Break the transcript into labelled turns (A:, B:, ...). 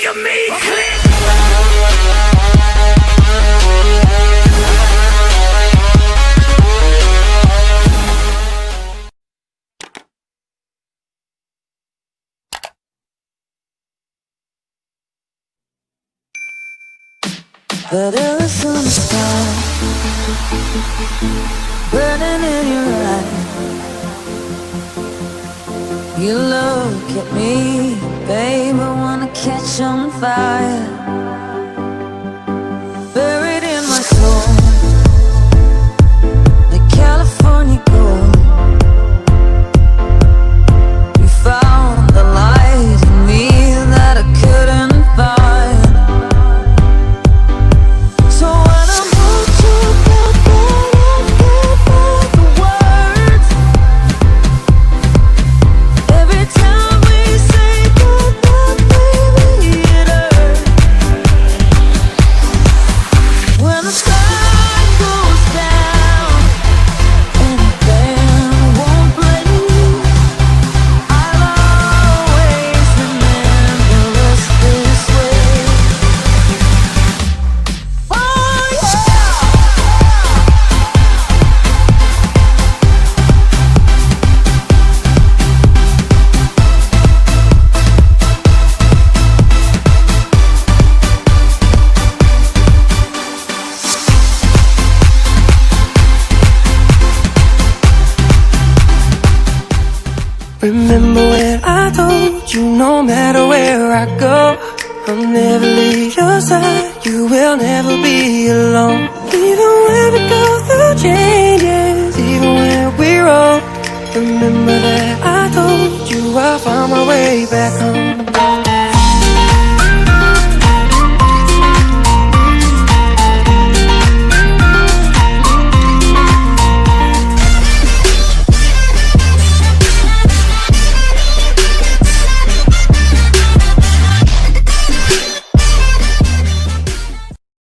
A: of me, click.
B: But it was on the sky, burning in your eyes. You look at me, babe, I wanna catch on fire. Buried in my soul, like California gold. You found the light in me that I couldn't find. So when I'm hold you back, I can't find the words. Every time we say goodbye, baby, it hurts. When the sun goes down and the band won't play, I'll always remember us this way. Oh yeah.
C: Remember when I told you no matter where I go, I'll never leave your side, you will never be alone. Even when we go through changes, even when we're old, remember that I told you I'll find my way back home.